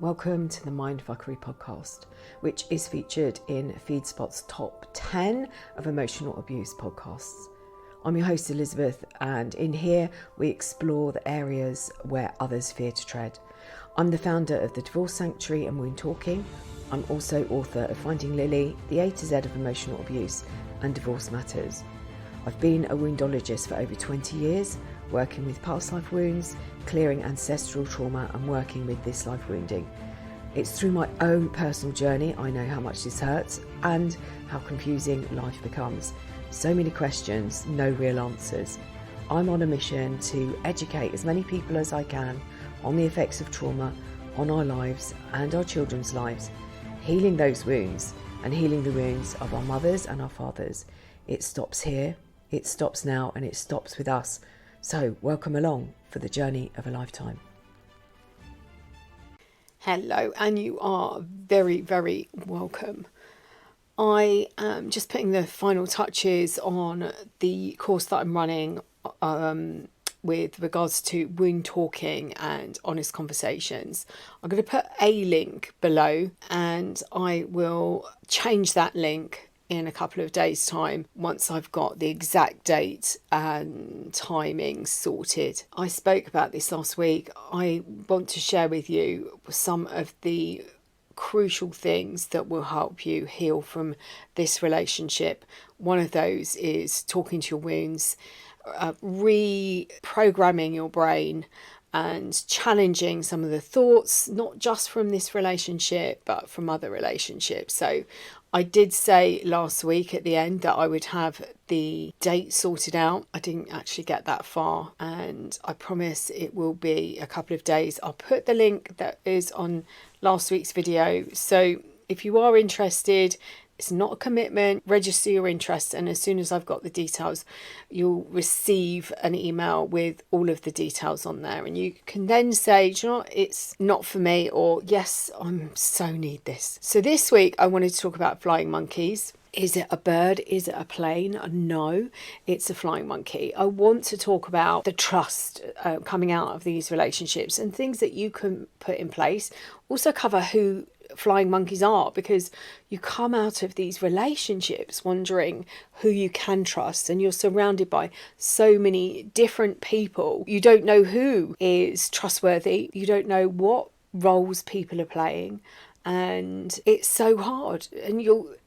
Welcome to the Mindfuckery podcast, which is featured in FeedSpot's top 10 of emotional abuse podcasts. I'm your host Elizabeth, and in here we explore the areas where others fear to tread. I'm the founder of the Divorce Sanctuary and Wound Talking. I'm also author of Finding Lily, the A to Z of emotional abuse and divorce matters. I've been a woundologist for over 20 years, working with past life wounds, clearing ancestral trauma and working with this life wounding. It's through my own personal journey I know how much this hurts and how confusing life becomes. So many questions, no real answers. I'm on a mission to educate as many people as I can on the effects of trauma on our lives and our children's lives, healing those wounds and healing the wounds of our mothers and our fathers. It stops here, it stops now, and it stops with us. So welcome along for the journey of a lifetime. Hello, and you are very, very welcome. I am just putting the final touches on the course that I'm running with regards to wound talking and honest conversations. I'm going to put a link below, and I will change that link in a couple of days' time once I've got the exact date and timing sorted. I spoke about this last week. I want to share with you some of the crucial things that will help you heal from this relationship. One of those is talking to your wounds, reprogramming your brain and challenging some of the thoughts, not just from this relationship, but from other relationships. So I did say last week at the end that I would have the date sorted out. I didn't actually get that far, and I promise it will be a couple of days. I'll put the link that is on last week's video. So if you are interested, it's not a commitment, register your interest, and as soon as I've got the details, you'll receive an email with all of the details on there. And you can then say, do you know what, it's not for me, or yes, I so need this. So this week I wanted to talk about flying monkeys. Is it a bird? Is it a plane? No, it's a flying monkey. I want to talk about the trust coming out of these relationships and things that you can put in place. Also cover who flying monkeys are, because you come out of these relationships wondering who you can trust, and you're surrounded by so many different people. You don't know who is trustworthy. You don't know what roles people are playing, and it's so hard. And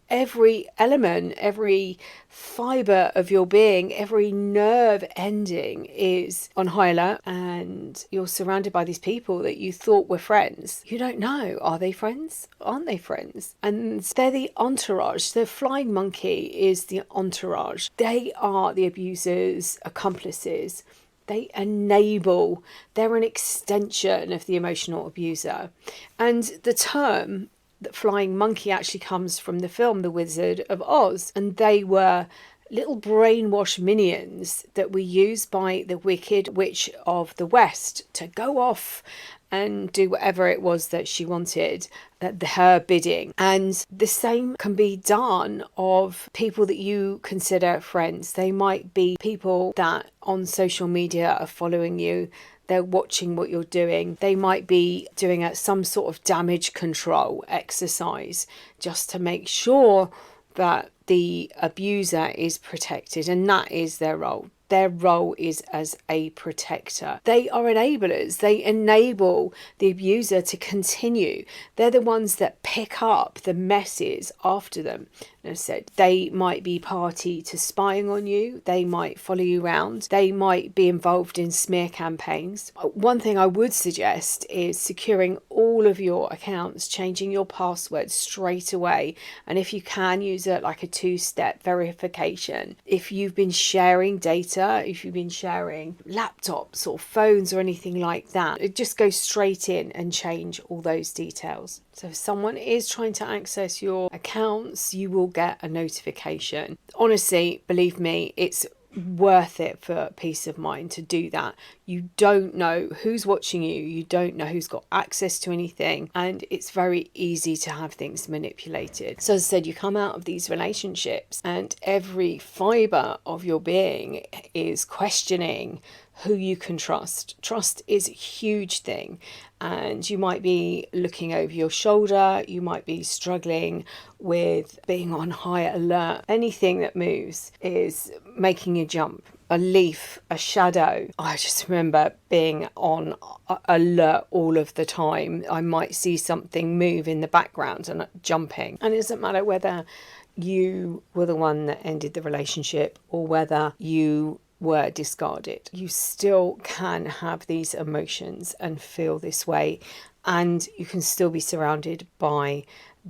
every element, every fibre of your being, every nerve ending is on high alert, and you're surrounded by these people that you thought were friends. You don't know, are they friends? Aren't they friends? And they're the entourage. The flying monkey is the entourage. They are the abuser's accomplices. They enable, they're an extension of the emotional abuser. And the term that flying monkey actually comes from the film The Wizard of Oz, and they were little brainwashed minions that were used by the Wicked Witch of the West to go off and do whatever it was that she wanted, at her bidding. And the same can be done of people that you consider friends. They might be people that on social media are following you. They're watching what you're doing. They might be doing some sort of damage control exercise just to make sure that the abuser is protected, and that is their role. Their role is as a protector. They are enablers. They enable the abuser to continue. They're the ones that pick up the messes after them. And I said, they might be party to spying on you. They might follow you around. They might be involved in smear campaigns. One thing I would suggest is securing all of your accounts, changing your password straight away. And if you can, use it like a two-step verification. If you've been sharing data, if you've been sharing laptops or phones or anything like that, it just goes straight in and change all those details. So if someone is trying to access your accounts, you will get a notification. Honestly, believe me, it's worth it for peace of mind to do that. You don't know who's watching you, you don't know who's got access to anything, and it's very easy to have things manipulated. So as I said, you come out of these relationships and every fibre of your being is questioning, who you can trust. Trust is a huge thing, and you might be looking over your shoulder, you might be struggling with being on high alert. Anything that moves is making you jump. A leaf, a shadow. I just remember being on alert all of the time. I might see something move in the background and jumping. And it doesn't matter whether you were the one that ended the relationship or whether you were discarded. You still can have these emotions and feel this way, and you can still be surrounded by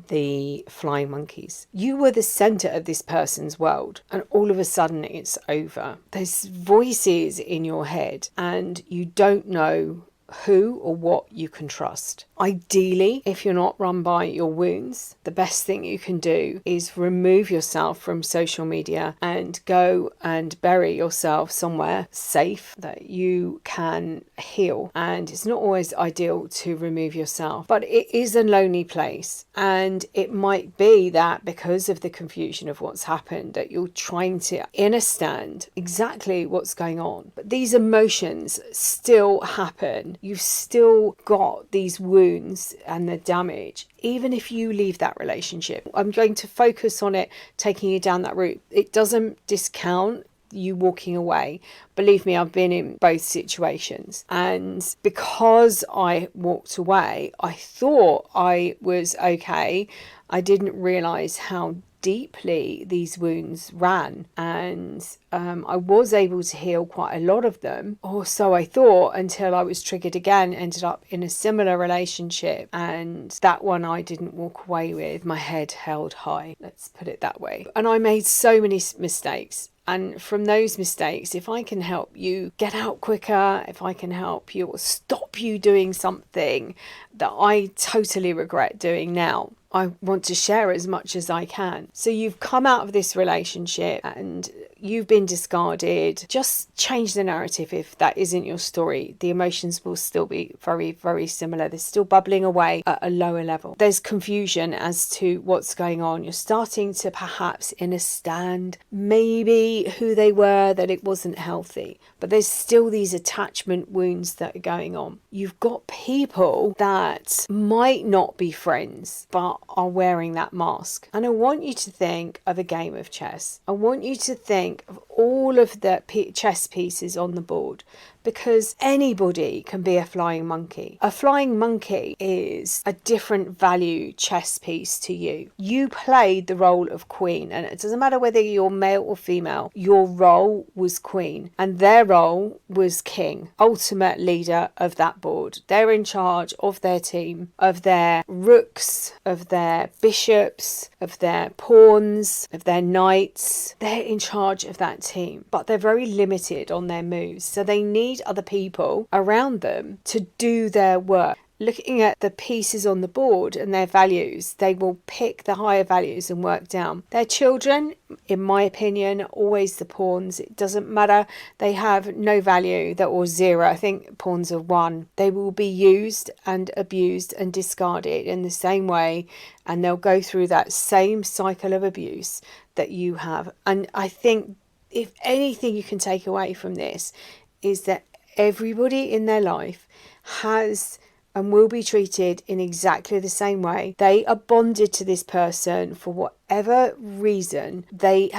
the flying monkeys. You were the center of this person's world, and all of a sudden it's over. There's voices in your head and you don't know who or what you can trust. Ideally, if you're not run by your wounds, the best thing you can do is remove yourself from social media and go and bury yourself somewhere safe that you can heal. And it's not always ideal to remove yourself, but it is a lonely place. And it might be that because of the confusion of what's happened, that you're trying to understand exactly what's going on. But these emotions still happen. You've still got these wounds and the damage, even if you leave that relationship. I'm going to focus on it, taking you down that route. It doesn't discount you walking away. Believe me, I've been in both situations. And because I walked away, I thought I was okay. I didn't realize how deeply these wounds ran, and I was able to heal quite a lot of them, or so I thought, until I was triggered again, ended up in a similar relationship, and that one I didn't walk away with, my head held high, let's put it that way. And I made so many mistakes. And from those mistakes, if I can help you get out quicker, if I can help you or stop you doing something that I totally regret doing now, I want to share as much as I can. So you've come out of this relationship and you've been discarded. Just change the narrative if that isn't your story. The emotions will still be very, very similar. They're still bubbling away at a lower level. There's confusion as to what's going on. You're starting to perhaps understand maybe who they were, that it wasn't healthy. But there's still these attachment wounds that are going on. You've got people that might not be friends, but are wearing that mask. And I want you to think of a game of chess. I want you to think of all of the chess pieces on the board, because anybody can be a flying monkey. A flying monkey is a different value chess piece to you. You played the role of queen, and it doesn't matter whether you're male or female, your role was queen and their role was king, ultimate leader of that board. They're in charge of their team, of their rooks, of their bishops, of their pawns, of their knights. They're in charge of that team, but they're very limited on their moves, so they need other people around them to do their work. Looking at the pieces on the board and their values, they will pick the higher values and work down. Their children, in my opinion, are always the pawns. It doesn't matter. They have no value, or zero. I think pawns are 1. They will be used and abused and discarded in the same way, and they'll go through that same cycle of abuse that you have. And I think if anything you can take away from this is that everybody in their life has and will be treated in exactly the same way. They are bonded to this person for whatever reason. They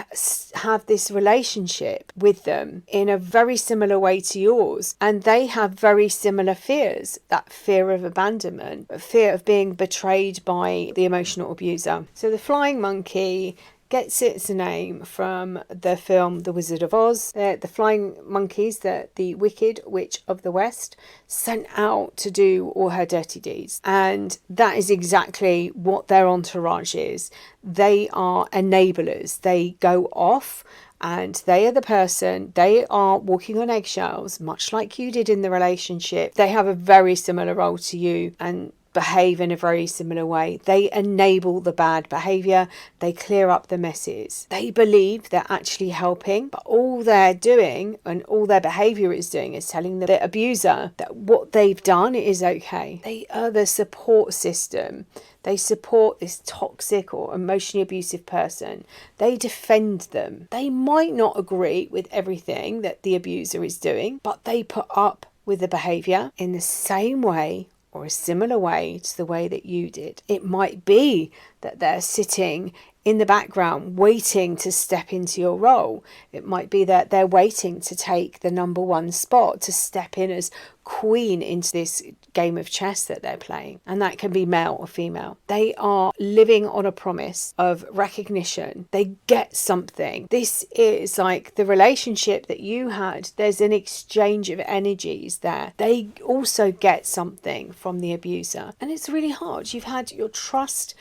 have this relationship with them in a very similar way to yours, and they have very similar fears. That fear of abandonment, fear of being betrayed by the emotional abuser. So the flying monkey gets its name from the film The Wizard of Oz. The flying monkeys that the Wicked Witch of the West sent out to do all her dirty deeds. And that is exactly what their entourage is. They are enablers. They go off and they are the person, they are walking on eggshells, much like you did in the relationship. They have a very similar role to you, and behave in a very similar way. They enable the bad behavior. They clear up the messes. They believe they're actually helping, but all they're doing and all their behavior is doing is telling the abuser that what they've done is okay. They are the support system. They support this toxic or emotionally abusive person. They defend them. They might not agree with everything that the abuser is doing, but they put up with the behavior in the same way or a similar way to the way that you did. It might be that they're sitting in the background waiting to step into your role. It might be that they're waiting to take the number one spot, to step in as queen into this game of chess that they're playing. And that can be male or female. They are living on a promise of recognition. They get something. This is like the relationship that you had. There's an exchange of energies there. They also get something from the abuser. And it's really hard. You've had your trust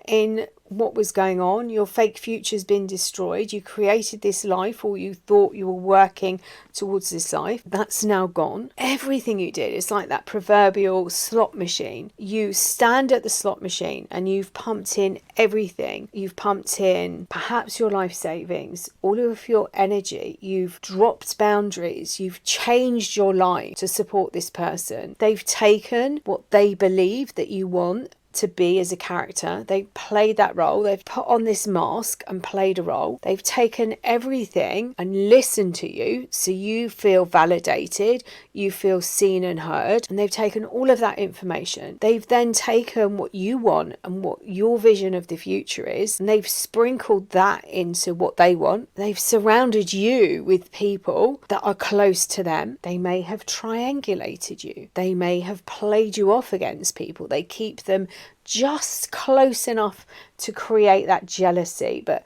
in what was going on. Your fake future's been destroyed. You created this life, or you thought you were working towards this life. That's now gone. Everything you did is like that proverbial slot machine. You stand at the slot machine and you've pumped in everything. You've pumped in perhaps your life savings, all of your energy. You've dropped boundaries. You've changed your life to support this person. They've taken what they believe that you want to be as a character. They played that role. They've put on this mask and played a role. They've taken everything and listened to you so you feel validated, you feel seen and heard, and they've taken all of that information. They've then taken what you want and what your vision of the future is, and they've sprinkled that into what they want. They've surrounded you with people that are close to them. They may have triangulated you. They may have played you off against people. They keep them just close enough to create that jealousy, but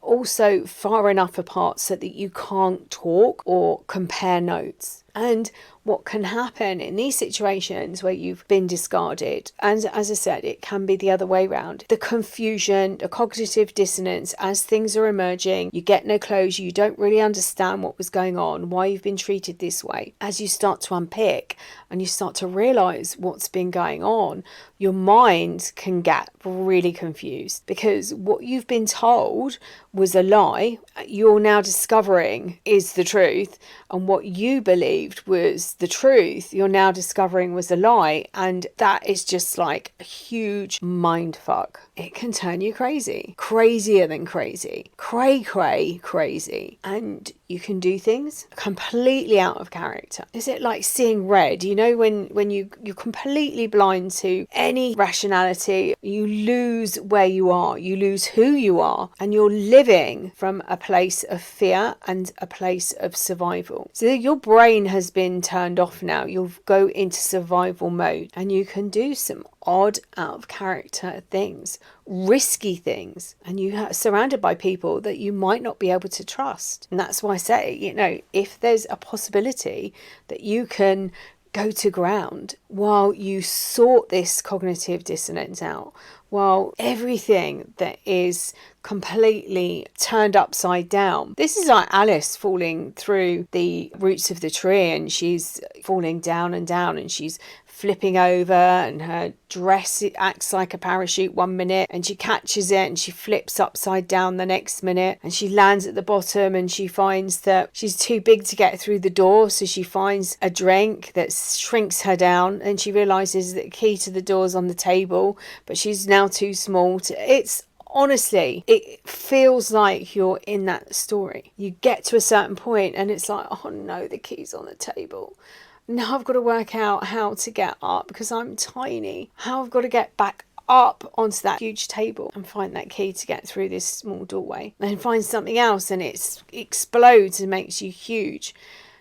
also far enough apart so that you can't talk or compare notes. And what can happen in these situations where you've been discarded, and as I said, it can be the other way around, the confusion, the cognitive dissonance as things are emerging, you get no closure, you don't really understand what was going on, why you've been treated this way. As you start to unpick and you start to realize what's been going on, your mind can get really confused, because what you've been told was a lie, you're now discovering is the truth, and what you believed was the truth, you're now discovering was a lie. And that is just like a huge mind fuck. It can turn you crazy, crazier than crazy, crazy. And you can do things completely out of character. Is it like seeing red? You know, when you're completely blind to any rationality, you lose where you are, you lose who you are, and you're living from a place of fear and a place of survival. So your brain has been turned off now. You'll go into survival mode, and you can do some odd, out of character things, risky things, and you are surrounded by people that you might not be able to trust. And that's why I say, you know, if there's a possibility that you can go to ground while you sort this cognitive dissonance out, while everything that is completely turned upside down. This is like Alice falling through the roots of the tree, and she's falling down and down, and she's flipping over, and her dress, it acts like a parachute one minute, and she catches it and she flips upside down the next minute, and she lands at the bottom, and she finds that she's too big to get through the door, so she finds a drink that shrinks her down, and she realizes that the key to the door's on the table, but she's now too small to, it's honestly, it feels like you're in that story. You get to a certain point and it's like, oh no, the key's on the table. Now I've got to work out how to get up because I'm tiny. How I've got to get back up onto that huge table and find that key to get through this small doorway. Then find something else and it explodes and makes you huge.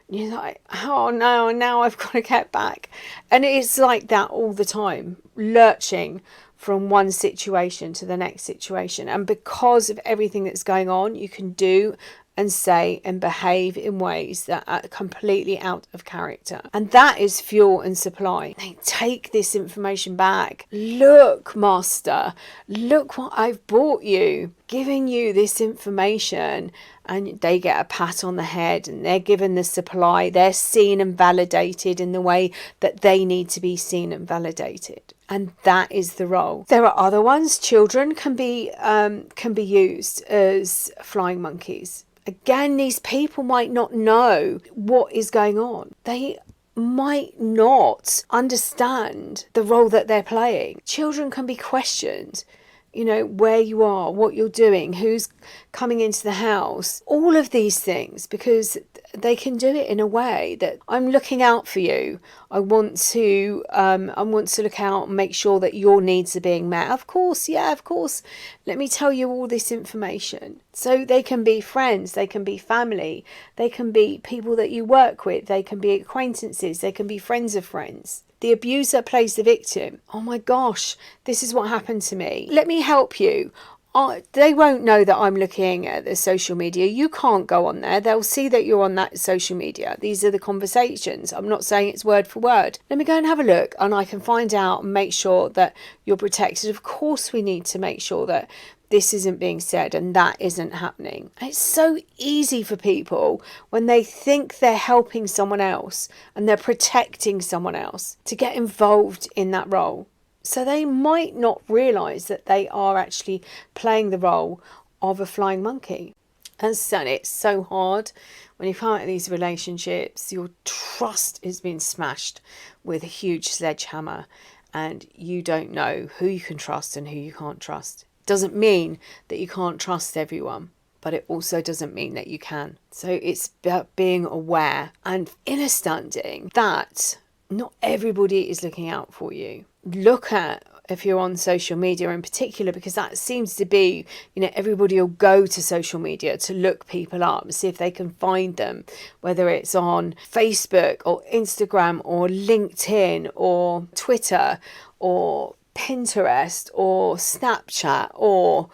And you're like, oh no, now I've got to get back. And it's like that all the time, lurching from one situation to the next situation. And because of everything that's going on, you can do and say and behave in ways that are completely out of character. And that is fuel and supply. They take this information back. Look, master, look what I've brought you, giving you this information. And they get a pat on the head and they're given the supply. They're seen and validated in the way that they need to be seen and validated. And that is the role. There are other ones. Children can be used as flying monkeys. Again, these people might not know what is going on. They might not understand the role that they're playing. Children can be questioned, where you are, what you're doing, who's coming into the house, all of these things, because they can do it in a way that I'm looking out for you. I want to look out and make sure that your needs are being met. Of course, yeah, of course. Let me tell you all this information. So they can be friends, they can be family, they can be people that you work with, they can be acquaintances, they can be friends of friends. The abuser plays the victim. Oh my gosh, this is what happened to me. Let me help you. They won't know that I'm looking at the social media. You can't go on there. They'll see that you're on that social media. These are the conversations. I'm not saying it's word for word. Let me go and have a look, and I can find out and make sure that you're protected. Of course, we need to make sure that this isn't being said and that isn't happening. It's so easy for people when they think they're helping someone else and they're protecting someone else to get involved in that role. So they might not realise that they are actually playing the role of a flying monkey. And so it's so hard when you come out of these relationships, your trust is being smashed with a huge sledgehammer and you don't know who you can trust and who you can't trust. Doesn't mean that you can't trust everyone, but it also doesn't mean that you can. So it's about being aware and understanding that not everybody is looking out for you. Look at, if you're on social media in particular, because that seems to be, everybody will go to social media to look people up and see if they can find them, whether it's on Facebook or Instagram or LinkedIn or Twitter or Pinterest or Snapchat or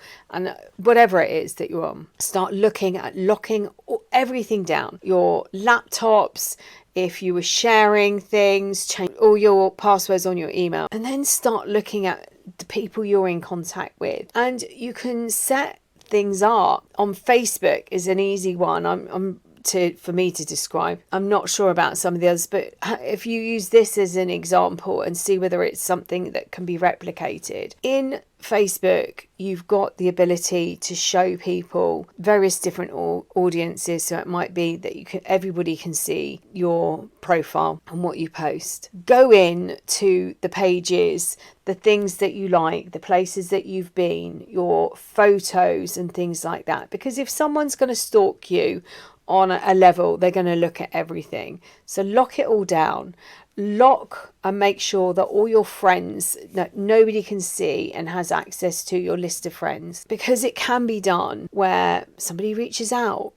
whatever it is that you're on. Start looking at locking everything down. Your laptops, if you were sharing things, change all your passwords on your email, and then start looking at the people you're in contact with. And you can set things up. On Facebook is an easy one. For me to describe. I'm not sure about some of the others, but if you use this as an example and see whether it's something that can be replicated. In Facebook, you've got the ability to show people various different audiences. So it might be that everybody can see your profile and what you post. Go in to the pages, the things that you like, the places that you've been, your photos and things like that. Because if someone's going to stalk you on a level, they're going to look at everything. So lock it all down. Lock and make sure that all your friends, that nobody can see and has access to your list of friends. Because it can be done where somebody reaches out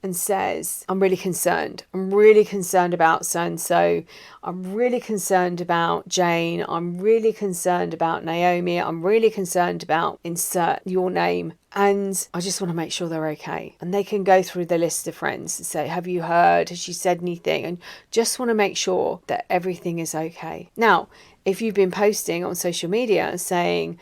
and says, I'm really concerned. I'm really concerned about so-and-so. I'm really concerned about Jane. I'm really concerned about Naomi. I'm really concerned about insert your name. And I just want to make sure they're okay. And they can go through the list of friends and say, have you heard? Has she said anything? And just want to make sure that everything is okay. Now, if you've been posting on social media saying,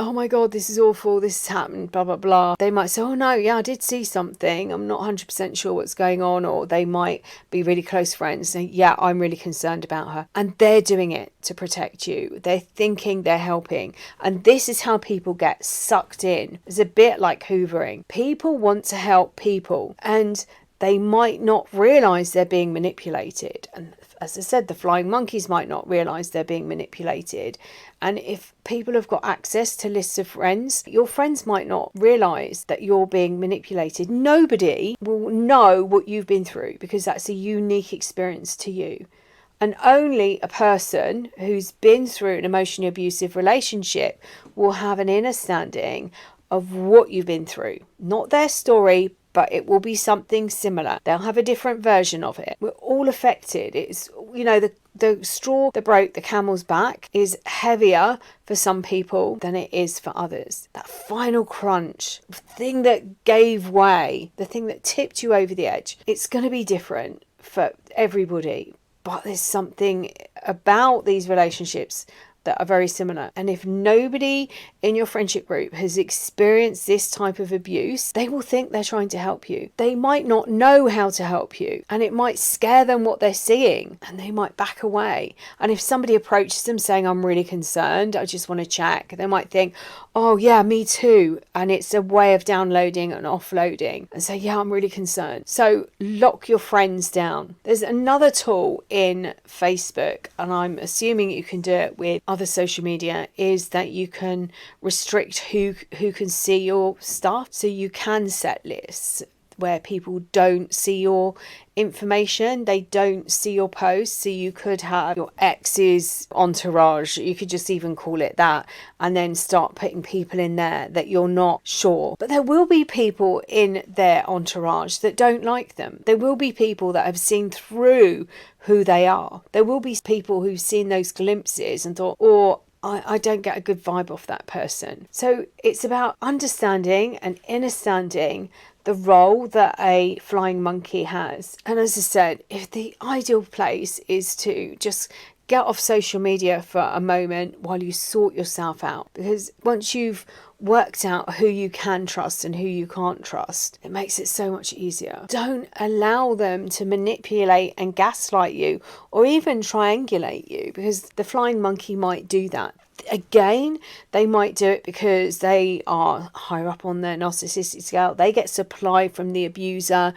oh my God, this is awful, this has happened, blah, blah, blah. They might say, oh no, yeah, I did see something. I'm not 100% sure what's going on. Or they might be really close friends and say, yeah, I'm really concerned about her. And they're doing it to protect you. They're thinking they're helping. And this is how people get sucked in. It's a bit like hoovering. People want to help people and they might not realise they're being manipulated. And as I said, the flying monkeys might not realise they're being manipulated. And if people have got access to lists of friends, your friends might not realise that you're being manipulated. Nobody will know what you've been through because that's a unique experience to you. And only a person who's been through an emotionally abusive relationship will have an understanding of what you've been through. Not their story, but it will be something similar. They'll have a different version of it. We're all affected. It's, the straw that broke the camel's back is heavier for some people than it is for others. That final crunch, the thing that gave way, the thing that tipped you over the edge, it's going to be different for everybody. But there's something about these relationships that are very similar. And if nobody in your friendship group has experienced this type of abuse, they will think they're trying to help you. They might not know how to help you, and it might scare them what they're seeing, and they might back away. And if somebody approaches them saying, I'm really concerned, I just want to check, they might think, oh yeah, me too. And it's a way of downloading and offloading and say, yeah, I'm really concerned. So lock your friends down. There's another tool in Facebook, and I'm assuming you can do it with other social media, is that you can restrict who can see your stuff. So you can set lists where people don't see your information, they don't see your posts. So you could have your ex's entourage, you could just even call it that, and then start putting people in there that you're not sure. But there will be people in their entourage that don't like them. There will be people that have seen through who they are. There will be people who've seen those glimpses and thought, oh, I don't get a good vibe off that person. So it's about understanding and understanding the role that a flying monkey has. And as I said, if the ideal place is to just get off social media for a moment while you sort yourself out, because once you've worked out who you can trust and who you can't trust, it makes it so much easier. Don't allow them to manipulate and gaslight you or even triangulate you, because the flying monkey might do that. Again, they might do it because they are higher up on their narcissistic scale. They get supply from the abuser.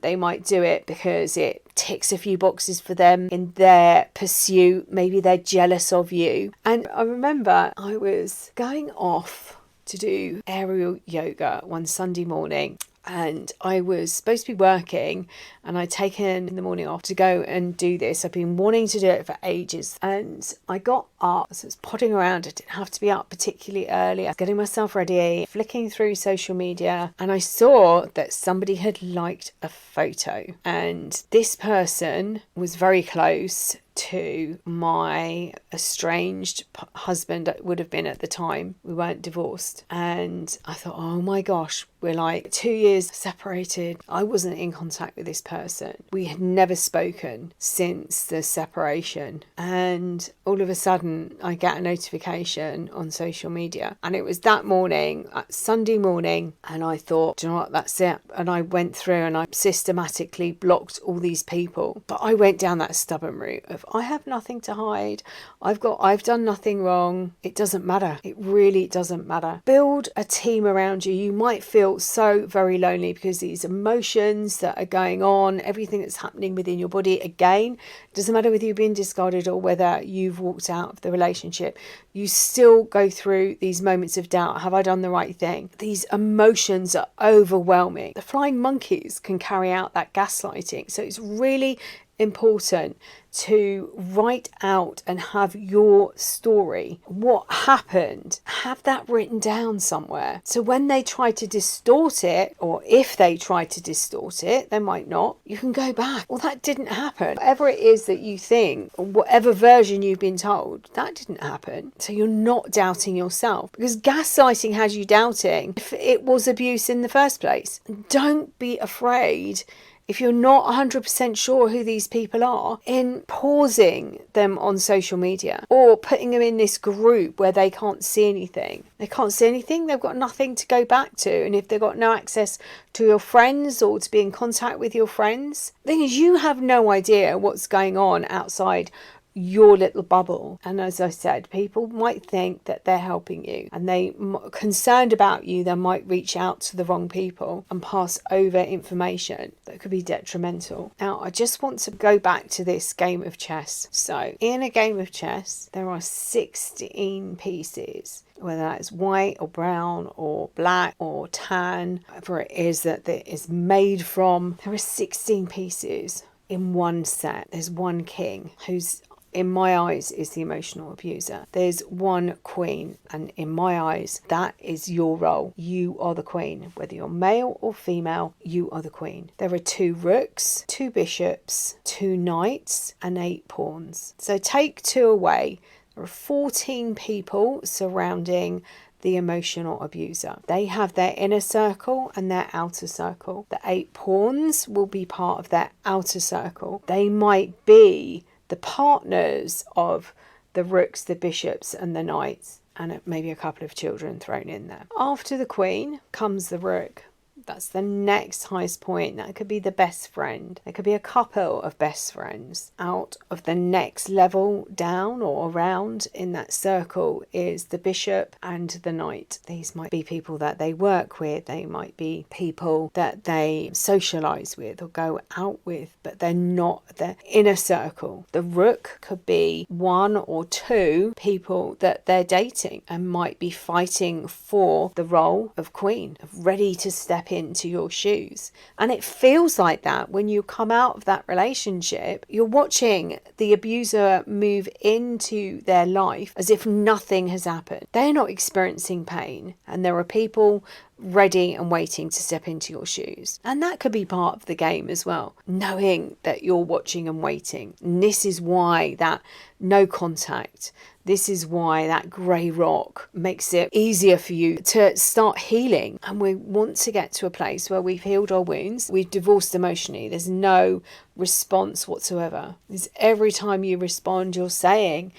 They might do it because it ticks a few boxes for them in their pursuit. Maybe they're jealous of you. And I remember I was going off to do aerial yoga one Sunday morning, and I was supposed to be working, and I'd taken the morning off to go and do this. I've been wanting to do it for ages, and I got up, so I was potting around. I didn't have to be up particularly early. I was getting myself ready, flicking through social media, and I saw that somebody had liked a photo, and this person was very close to my estranged husband, would have been at the time. We weren't divorced. And I thought, oh my gosh, we're like 2 years separated. I wasn't in contact with this person. We had never spoken since the separation. And all of a sudden I get a notification on social media. And it was that morning, Sunday morning. And I thought, do you know what, that's it. And I went through and I systematically blocked all these people. But I went down that stubborn route of, I have nothing to hide. I've done nothing wrong. It doesn't matter. It really doesn't matter. Build a team around you. You might feel so very lonely because these emotions that are going on, everything that's happening within your body, again, it doesn't matter whether you've been discarded or whether you've walked out of the relationship. You still go through these moments of doubt. Have I done the right thing? These emotions are overwhelming. The flying monkeys can carry out that gaslighting. So it's really important to write out and have your story. What happened? Have that written down somewhere. So when they try to distort it, or if they try to distort it, they might not, you can go back. Well, that didn't happen. Whatever it is that you think, or whatever version you've been told, that didn't happen. So you're not doubting yourself, because gaslighting has you doubting if it was abuse in the first place. Don't be afraid, if you're not 100% sure who these people are, in pausing them on social media or putting them in this group where they can't see anything. They can't see anything, they've got nothing to go back to. And if they've got no access to your friends or to be in contact with your friends, the thing is, you have no idea what's going on outside your little bubble. And as I said, people might think that they're helping you, and they concerned about you, they might reach out to the wrong people and pass over information that could be detrimental. Now, I just want to go back to this game of chess. So in a game of chess, there are 16 pieces, whether that's white or brown or black or tan, whatever it is that it is made from. There are 16 pieces in one set. There's one king who's, in my eyes, is the emotional abuser. There's one queen, and in my eyes, that is your role. You are the queen. Whether you're male or female, you are the queen. There are 2 rooks, 2 bishops, 2 knights, and 8 pawns. So take 2 away. There are 14 people surrounding the emotional abuser. They have their inner circle and their outer circle. The 8 pawns will be part of their outer circle. They might be the partners of the rooks, the bishops and the knights, and maybe a couple of children thrown in there. After the queen comes the rook. That's the next highest point. That could be the best friend. There could be a couple of best friends. Out of the next level down or around in that circle is the bishop and the knight. These might be people that they work with. They might be people that they socialise with or go out with, but they're not the inner circle. The rook could be one or two people that they're dating and might be fighting for the role of queen, ready to step into your shoes. And it feels like that when you come out of that relationship. You're watching the abuser move into their life as if nothing has happened. They're not experiencing pain, and there are people ready and waiting to step into your shoes. And that could be part of the game as well, knowing that you're watching and waiting. And this is why that no contact, this is why that grey rock makes it easier for you to start healing. And we want to get to a place where we've healed our wounds, we've divorced emotionally, there's no response whatsoever. Because every time you respond, you're sending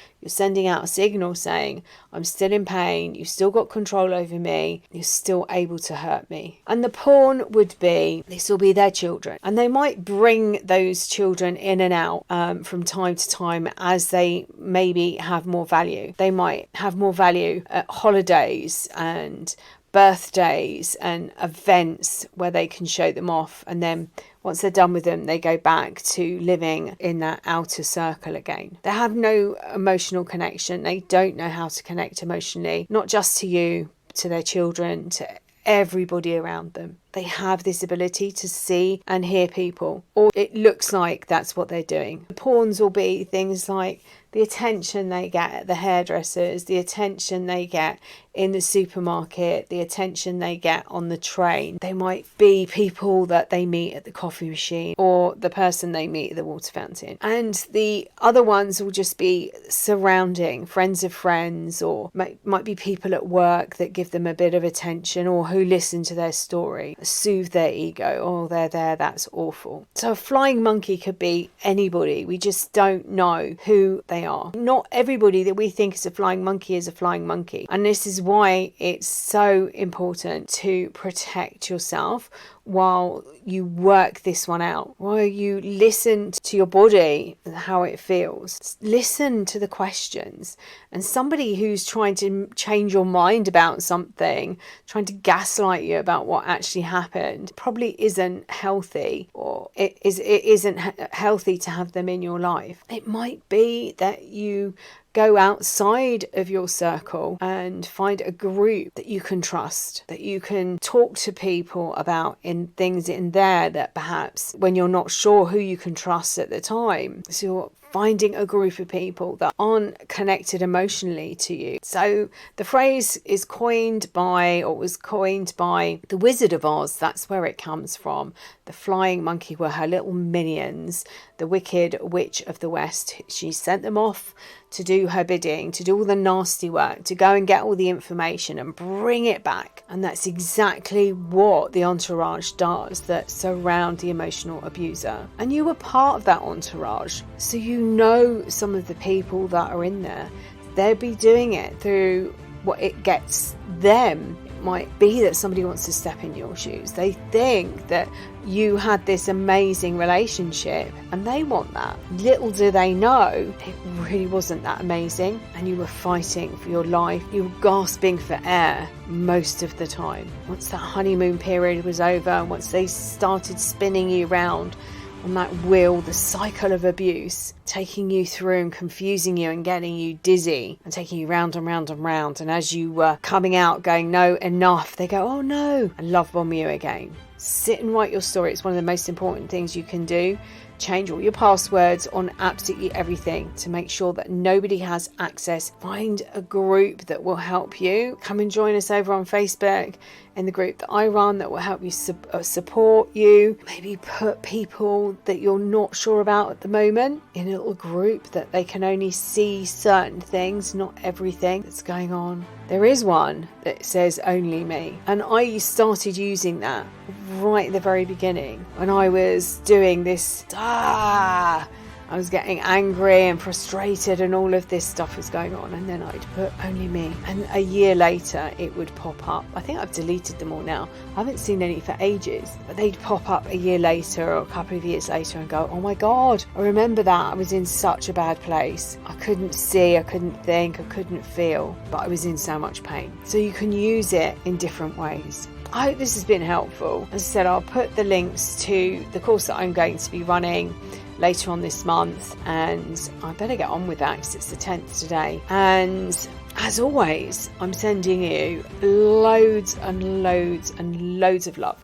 out a signal saying, I'm still in pain, you've still got control over me, you're still able to hurt me. And the pawn would be, this will be their children. And they might bring those children in and out from time to time as they maybe have more value. They might have more value at holidays and birthdays and events where they can show them off, and then once they're done with them, they go back to living in that outer circle again. They have no emotional connection. They don't know how to connect emotionally, not just to you, to their children, to everybody around them. They have this ability to see and hear people, or it looks like that's what they're doing. The pawns will be things like the attention they get at the hairdressers, the attention they get in the supermarket, the attention they get on the train. They might be people that they meet at the coffee machine or the person they meet at the water fountain. And the other ones will just be surrounding friends of friends, or might be people at work that give them a bit of attention or who listen to their story, soothe their ego. Oh, they're there, that's awful. So a flying monkey could be anybody. We just don't know who they are. Not everybody that we think is a flying monkey is a flying monkey. And this is why it's so important to protect yourself while you work this one out, while you listen to your body and how it feels. Listen to the questions. And somebody who's trying to change your mind about something, trying to gaslight you about what actually happened, probably isn't healthy, or it isn't healthy to have them in your life. It might be that you go outside of your circle and find a group that you can trust, that you can talk to people about in things in there that perhaps when you're not sure who you can trust at the time. So you're finding a group of people that aren't connected emotionally to you. So the phrase is coined by, or was coined by, the Wizard of Oz. That's where it comes from. The flying monkey were her little minions, the Wicked Witch of the West. She sent them off to do her bidding, to do all the nasty work, to go and get all the information and bring it back. And that's exactly what the entourage does that surround the emotional abuser. And you were part of that entourage, so you know some of the people that are in there. They'll be doing it through what it gets them. It might be that somebody wants to step in your shoes. They think that you had this amazing relationship and they want that. Little do they know, it really wasn't that amazing, and you were fighting for your life. You were gasping for air most of the time. Once that honeymoon period was over, and once they started spinning you round on that wheel, the cycle of abuse, taking you through and confusing you and getting you dizzy and taking you round and round and round, and as you were coming out going, no, enough, they go, oh no, and love bomb you again. Sit and write your story. It's one of the most important things you can do. Change all your passwords on absolutely everything to make sure that nobody has access. Find a group that will help you. Come and join us over on Facebook in the group that I run that will help you support you. Maybe put people that you're not sure about at the moment in a little group that they can only see certain things, not everything that's going on. There is one that says only me, and I started using that right at the very beginning when I was doing this I was getting angry and frustrated and all of this stuff was going on, and then I'd put only me, and a year later it would pop up. I think I've deleted them all now. I haven't seen any for ages, but they'd pop up a year later or a couple of years later and go, oh my God, I remember that. I was in such a bad place. I couldn't see, I couldn't think, I couldn't feel, but I was in so much pain. So you can use it in different ways. I hope this has been helpful. As I said, I'll put the links to the course that I'm going to be running later on this month, and I better get on with that because it's the 10th today. And as always, I'm sending you loads and loads and loads of love.